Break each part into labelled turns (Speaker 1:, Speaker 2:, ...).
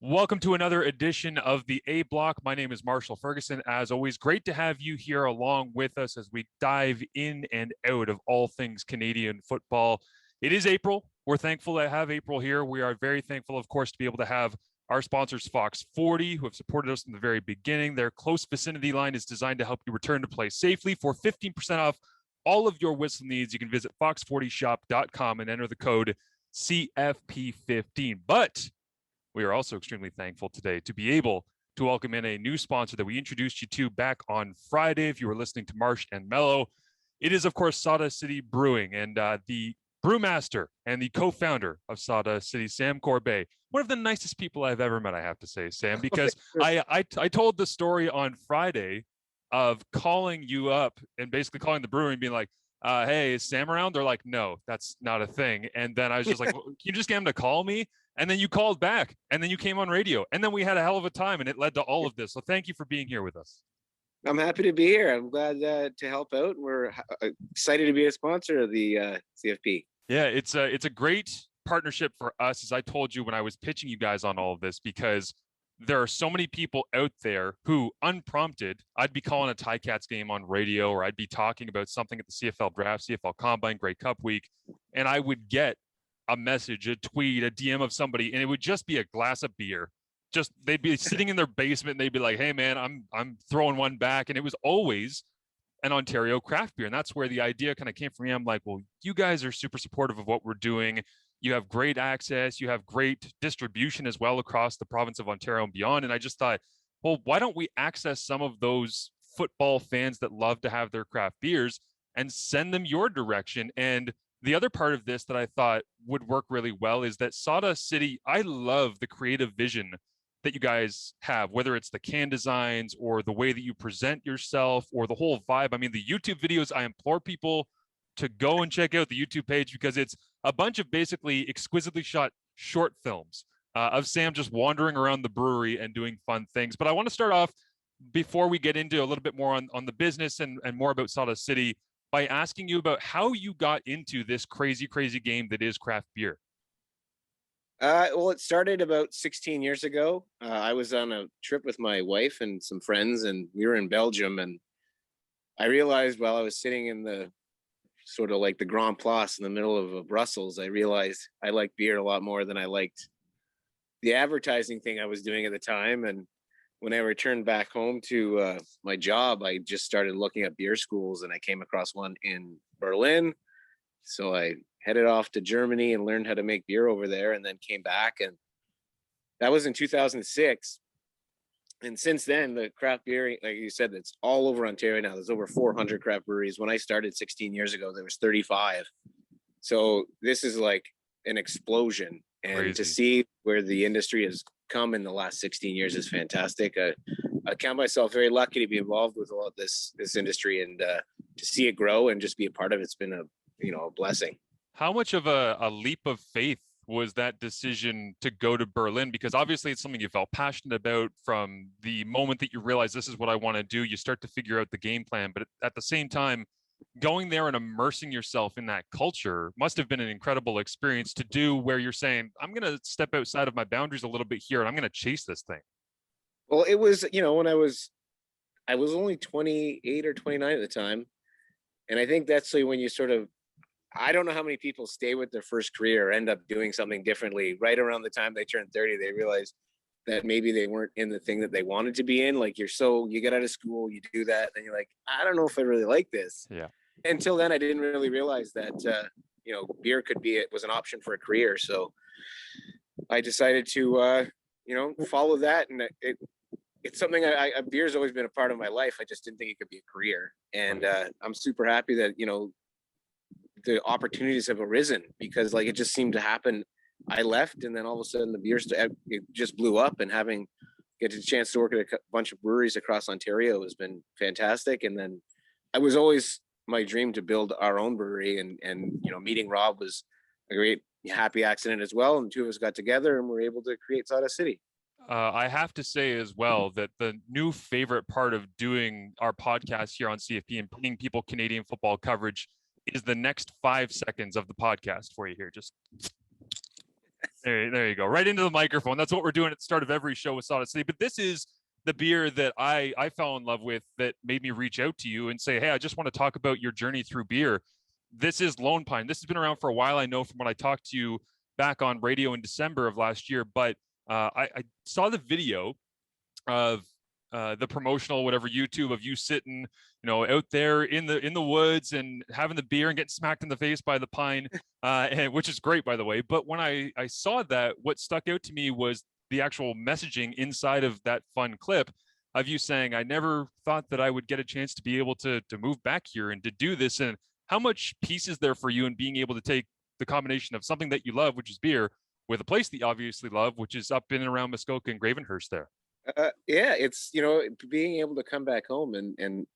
Speaker 1: Welcome to another edition of the A Block. My name is Marshall Ferguson. As always, great to have you here along with us as we dive in and out of all things Canadian football. It is April. We're thankful to have April here. We are very thankful, of course, to be able to have our sponsors, Fox 40, who have supported us from the very beginning. Their close vicinity line is designed to help you return to play safely. For 15% off all of your whistle needs, you can visit fox40shop.com and enter the code CFP15. But we are also extremely thankful today to be able to welcome in a new sponsor that we introduced you to back on Friday. If you were listening to Marsh and Mello, it is, of course, Sawdust City Brewing, and the brewmaster and the co-founder of Sawdust City, Sam Corbeil. One of the nicest people I've ever met, I have to say, Sam, because I told the story on Friday of calling you up and basically calling the brewery and being like, hey, is Sam around? They're like, no, that's not a thing. And then I was just like, well, can you just get him to call me? And then you called back, and then you came on radio, and then we had a hell of a time, and it led to all of this. So thank you for being here with us.
Speaker 2: I'm happy to be here. I'm glad to help out. We're excited to be a sponsor of the CFP.
Speaker 1: Yeah, it's a great partnership for us, as I told you when I was pitching you guys on all of this, because there are so many people out there who, unprompted, I'd be calling a Ticats game on radio, or I'd be talking about something at the CFL draft, CFL Combine, Grey Cup week, and I would get a message, a tweet, a DM of somebody, and it would just be a glass of beer. Just they'd be sitting in their basement and they'd be like, hey man, I'm throwing one back. And it was always an Ontario craft beer. And that's where the idea kind of came from me. I'm like, well, you guys are super supportive of what we're doing. You have great access, you have great distribution as well across the province of Ontario and beyond. And I just thought, well, why don't we access some of those football fans that love to have their craft beers and send them your direction? And the other part of this that I thought would work really well is that Sawdust City, I love the creative vision that you guys have, whether it's the can designs or the way that you present yourself or the whole vibe. I mean, the YouTube videos, I implore people to go and check out the YouTube page because it's a bunch of basically exquisitely shot short films of Sam just wandering around the brewery and doing fun things. But I want to start off, before we get into a little bit more on the business and more about Sawdust City, by asking you about how you got into this crazy game that is craft beer.
Speaker 2: Well, it started about 16 years ago. I was on a trip with my wife and some friends, and we were in Belgium. And I realized while I was sitting in the sort of like the Grand Place in the middle of Brussels, I realized I liked beer a lot more than I liked the advertising thing I was doing at the time. And when I returned back home to my job, I just started looking at beer schools, and I came across one in Berlin. So I headed off to Germany and learned how to make beer over there, and then came back. And that was in 2006. And since then, the craft beer, like you said, it's all over Ontario now. There's over 400 craft breweries. When I started 16 years ago, there was 35. So this is like an explosion. And
Speaker 1: Crazy.
Speaker 2: To see where the industry has come in the last 16 years is fantastic. I count myself very lucky to be involved with a lot of this industry, and to see it grow and just be a part of it's been a blessing.
Speaker 1: How much of a leap of faith was that decision to go to Berlin? Because obviously it's something you felt passionate about from the moment that you realize this is what I want to do. You start to figure out the game plan, but at the same time, going there and immersing yourself in that culture must have been an incredible experience to do, where you're saying, I'm going to step outside of my boundaries a little bit here and I'm going to chase this thing.
Speaker 2: Well, it was, when I was only 28 or 29 at the time. And I think that's when you sort of, I don't know how many people stay with their first career or end up doing something differently. Right around the time they turn 30, they realize that maybe they weren't in the thing that they wanted to be in. Like you get out of school, you do that, and you're like, I don't know if I really like this.
Speaker 1: Yeah. Until
Speaker 2: then, I didn't really realize that, beer was an option for a career. So I decided to, follow that. And it's something beer's always been a part of my life. I just didn't think it could be a career. And I'm super happy that, the opportunities have arisen, because it just seemed to happen. I left, and then all of a sudden the beer it just blew up, and get a chance to work at a bunch of breweries across Ontario has been fantastic. And then I was always my dream to build our own brewery, and meeting Rob was a great happy accident as well. And the two of us got together and were able to create Sawdust City.
Speaker 1: I have to say as well that the new favorite part of doing our podcast here on CFP and bringing people Canadian football coverage is the next 5 seconds of the podcast for you here. Just There you go. Right into the microphone. That's what we're doing at the start of every show with Sawdust City. But this is the beer that I fell in love with that made me reach out to you and say, hey, I just want to talk about your journey through beer. This is Lone Pine. This has been around for a while. I know from when I talked to you back on radio in December of last year, but I saw the video of the promotional whatever YouTube of you sitting, out there in the woods and having the beer and getting smacked in the face by the pine, and which is great, by the way. But when I saw that, what stuck out to me was the actual messaging inside of that fun clip of you saying, I never thought that I would get a chance to be able to move back here and to do this. And how much peace is there for you in being able to take the combination of something that you love, which is beer, with a place that you obviously love, which is up in and around Muskoka and Gravenhurst there?
Speaker 2: Yeah, it's being able to come back home and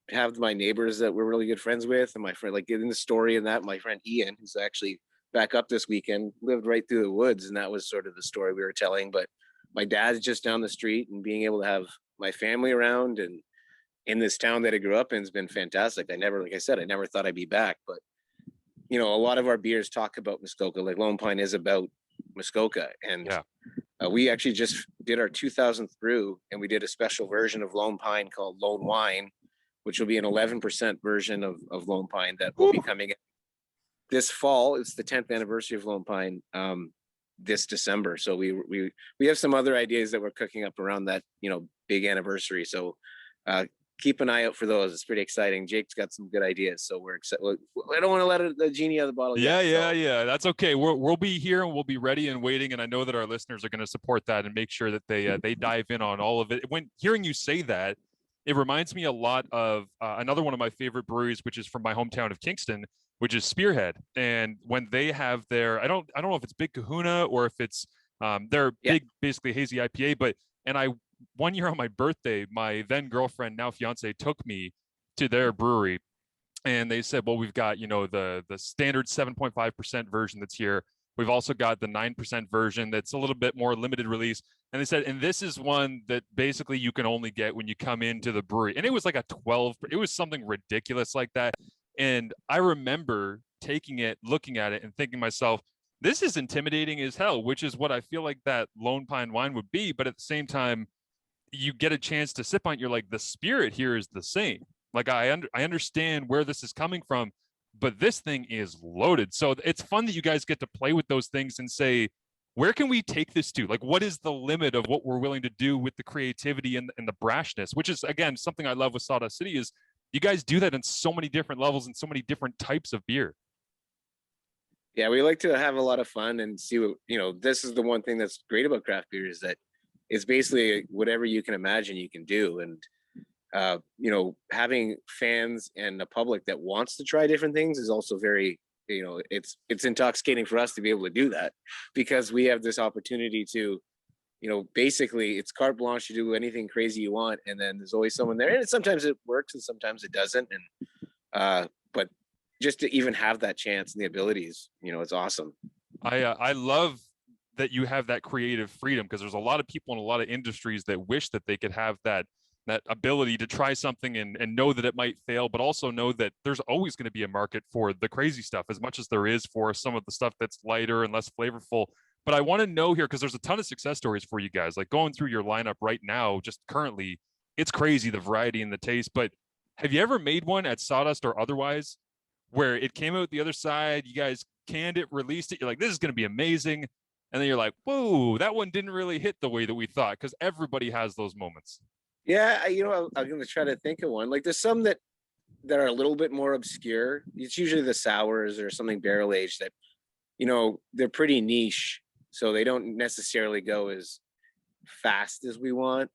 Speaker 2: have my neighbors that we're really good friends with, and my friend, like in the story and that, my friend Ian, who's actually back up this weekend, lived right through the woods, and that was sort of the story we were telling. But my dad's just down the street, and being able to have my family around and in this town that I grew up in has been fantastic. Like I said, I never thought I'd be back, but a lot of our beers talk about Muskoka. Like Lone Pine is about Muskoka, and
Speaker 1: Yeah.
Speaker 2: We actually just did our 2000th brew, and we did a special version of Lone Pine called Lone Wine, which will be an 11% version of Lone Pine that will be coming in this fall. It's the 10th anniversary of Lone Pine this December. So we have some other ideas that we're cooking up around that, big anniversary. So keep an eye out for those. It's pretty exciting. Jake's got some good ideas, so we're excited. I don't want to let the genie out of the bottle yet.
Speaker 1: Yeah. That's okay. We'll be here and we'll be ready and waiting. And I know that our listeners are going to support that and make sure that they dive in on all of it. When hearing you say that, it reminds me a lot of another one of my favorite breweries, which is from my hometown of Kingston, which is Spearhead. And when they have their, I don't know if it's Big Kahuna or if it's their big, basically hazy IPA, but one year on my birthday, my then girlfriend, now fiance, took me to their brewery, and they said, well, we've got, the standard 7.5% version that's here. We've also got the 9% version that's a little bit more limited release. And they said, and this is one that basically you can only get when you come into the brewery. And it was like it was something ridiculous like that. And I remember taking it, looking at it and thinking to myself, this is intimidating as hell, which is what I feel like that Lone Pine wine would be. But at the same time, you get a chance to sip on it, you're like, the spirit here is the same. Like I understand where this is coming from, but this thing is loaded. So it's fun that you guys get to play with those things and say, where can we take this to? Like, what is the limit of what we're willing to do with the creativity and the brashness, which is, again, something I love with Sawdust City is you guys do that in so many different levels and so many different types of beer.
Speaker 2: Yeah, we like to have a lot of fun and see what, this is the one thing that's great about craft beer is that it's basically whatever you can imagine you can do. And, having fans and a public that wants to try different things is also very, it's intoxicating for us to be able to do that because we have this opportunity to, basically it's carte blanche to do anything crazy you want. And then there's always someone there, and sometimes it works and sometimes it doesn't. And, but just to even have that chance and the abilities, it's awesome.
Speaker 1: I love that you have that creative freedom, because there's a lot of people in a lot of industries that wish that they could have that ability to try something and know that it might fail, but also know that there's always going to be a market for the crazy stuff as much as there is for some of the stuff that's lighter and less flavorful. But I want to know here, because there's a ton of success stories for you guys, like going through your lineup right now, just currently, it's crazy, the variety and the taste. But have you ever made one at Sawdust or otherwise where it came out the other side, you guys canned it, released it, you're like, this is going to be amazing, and then you're like, whoa, that one didn't really hit the way that we thought? Because everybody has those moments.
Speaker 2: Yeah, I'm going to try to think of one. Like there's some that are a little bit more obscure. It's usually the sours or something barrel aged that, they're pretty niche, so they don't necessarily go as fast as we want.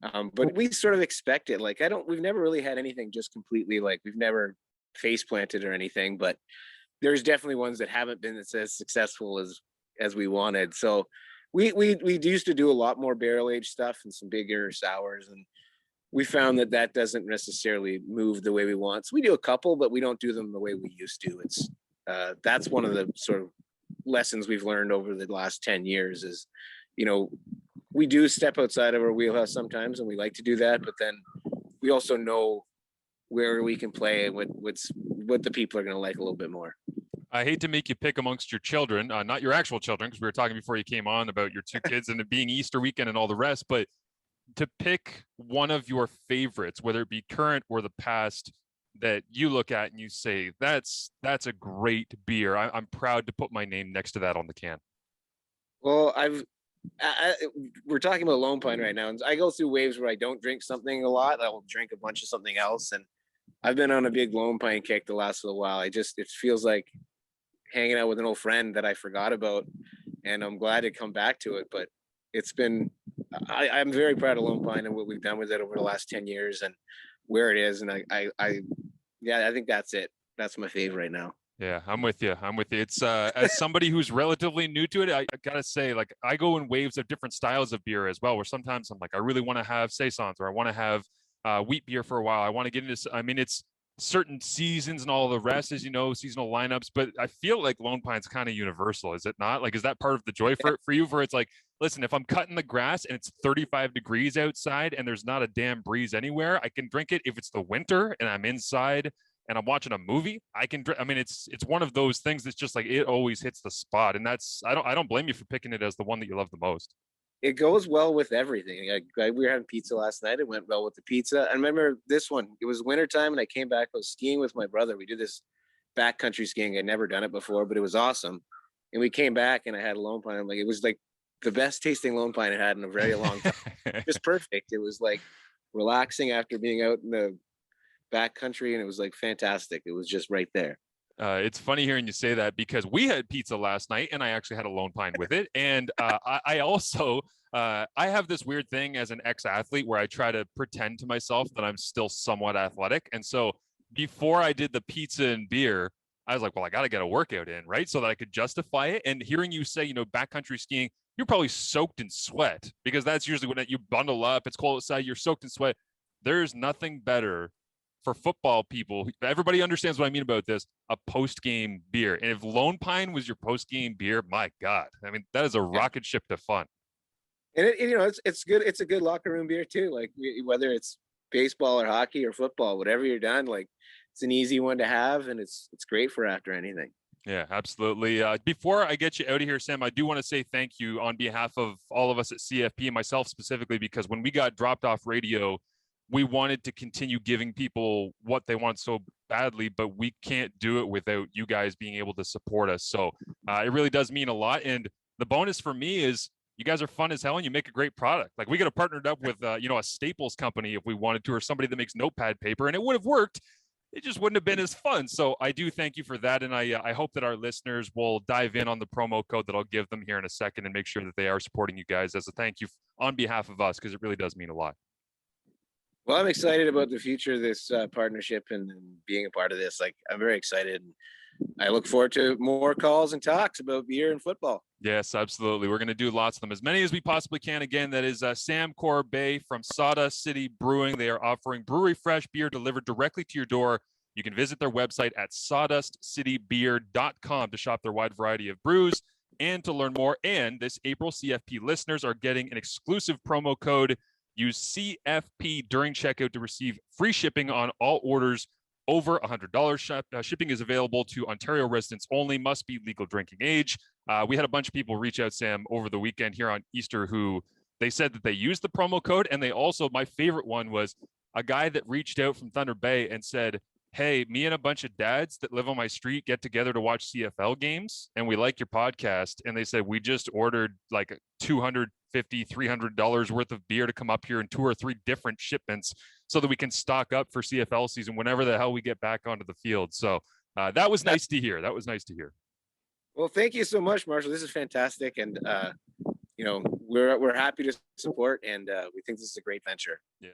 Speaker 2: But we sort of expect it. Like we've never really had anything just completely, like we've never face planted or anything, but there's definitely ones that haven't been as successful as we wanted. So we used to do a lot more barrel aged stuff and some bigger sours, and we found that doesn't necessarily move the way we want. So we do a couple, but we don't do them the way we used to. It's that's one of the sort of lessons we've learned over the last 10 years is, we do step outside of our wheelhouse sometimes, and we like to do that, but then we also know where we can play and what the people are going to like a little bit more.
Speaker 1: I hate to make you pick amongst your children, not your actual children, because we were talking before you came on about your two kids and it being Easter weekend and all the rest, but to pick one of your favorites, whether it be current or the past, that you look at and you say, that's a great beer. I'm proud to put my name next to that on the can.
Speaker 2: Well, we're talking about Lone Pine right now, and I go through waves where I don't drink something a lot. I will drink a bunch of something else, and I've been on a big Lone Pine kick the last little while. It feels like hanging out with an old friend that I forgot about, and I'm glad to come back to it. But it's been, I'm very proud of Lone Pine and what we've done with it over the last 10 years and where it is. And I think that's it. That's my favorite right now.
Speaker 1: Yeah, I'm with you. It's as somebody who's relatively new to it, I gotta say, like, I go in waves of different styles of beer as well, where sometimes I'm like, I really want to have saisons, or I want to have wheat beer for a while. I want to get into, I mean, it's certain seasons and all the rest, as you know, seasonal lineups, but I feel like Lone Pine's kind of universal, is it not? Like, is that part of the joy for you, where it's like, listen, if I'm cutting the grass and it's 35 degrees outside and there's not a damn breeze anywhere, I can drink it. If it's the winter and I'm inside and I'm watching a movie, I can drink. I mean, it's one of those things that's just like, it always hits the spot. And that's, I don't blame you for picking it as the one that you love the most.
Speaker 2: It goes well with everything. We were having pizza last night. It went well with the pizza. I remember this one. It was wintertime and I came back. I was skiing with my brother. We did this backcountry skiing. I'd never done it before, but it was awesome. And we came back and I had a Lone Pine. I'm like, it was like the best tasting Lone Pine I had in a very long time. Just perfect. It was like relaxing after being out in the backcountry, and it was like fantastic. It was just right there.
Speaker 1: It's funny hearing you say that, because we had pizza last night and I actually had a Lone Pine with it. And I also, I have this weird thing as an ex-athlete where I try to pretend to myself that I'm still somewhat athletic. And so before I did the pizza and beer, I was like, well, I got to get a workout in, right? So that I could justify it. And hearing you say, backcountry skiing, you're probably soaked in sweat, because that's usually when you bundle up, it's cold outside, you're soaked in sweat. There's nothing better for football people. Everybody understands what I mean about this, a post-game beer. And if Lone Pine was your post-game beer, my God, I mean, that is a rocket ship to fun.
Speaker 2: And it's good. It's a good locker room beer too. Like, whether it's baseball or hockey or football, whatever you're done, like, it's an easy one to have, and it's great for after anything.
Speaker 1: Yeah, absolutely. Before I get you out of here, Sam, I do want to say thank you on behalf of all of us at CFP, myself specifically, because when we got dropped off radio, we wanted to continue giving people what they want so badly, but we can't do it without you guys being able to support us. So it really does mean a lot. And the bonus for me is you guys are fun as hell and you make a great product. Like, we could have partnered up with, a Staples company if we wanted to, or somebody that makes notepad paper, and it would have worked. It just wouldn't have been as fun. So I do thank you for that. And I hope that our listeners will dive in on the promo code that I'll give them here in a second and make sure that they are supporting you guys as a thank you on behalf of us, because it really does mean a lot.
Speaker 2: Well, I'm excited about the future of this partnership and being a part of this. Like, I'm very excited. I look forward to more calls and talks about beer and football.
Speaker 1: Yes, absolutely. We're going to do lots of them, as many as we possibly can. Again, that is Sam Corbeil from Sawdust City Brewing. They are offering brewery fresh beer delivered directly to your door. You can visit their website at sawdustcitybeer.com to shop their wide variety of brews and to learn more. And this April, CFP listeners are getting an exclusive promo code. Use CFP during checkout to receive free shipping on all orders over $100. Shipping is available to Ontario residents only, must be legal drinking age. We had a bunch of people reach out, Sam, over the weekend here on Easter who they said that they used the promo code. And they also, my favorite one was a guy that reached out from Thunder Bay and said, hey, me and a bunch of dads that live on my street get together to watch CFL games, and we like your podcast. And they said, we just ordered like $250, $300 worth of beer to come up here in 2 or 3 different shipments so that we can stock up for CFL season whenever the hell we get back onto the field. So that was nice to hear.
Speaker 2: Well, thank you so much, Marshall. This is fantastic. And, we're happy to support, and we think this is a great venture.
Speaker 1: Yeah.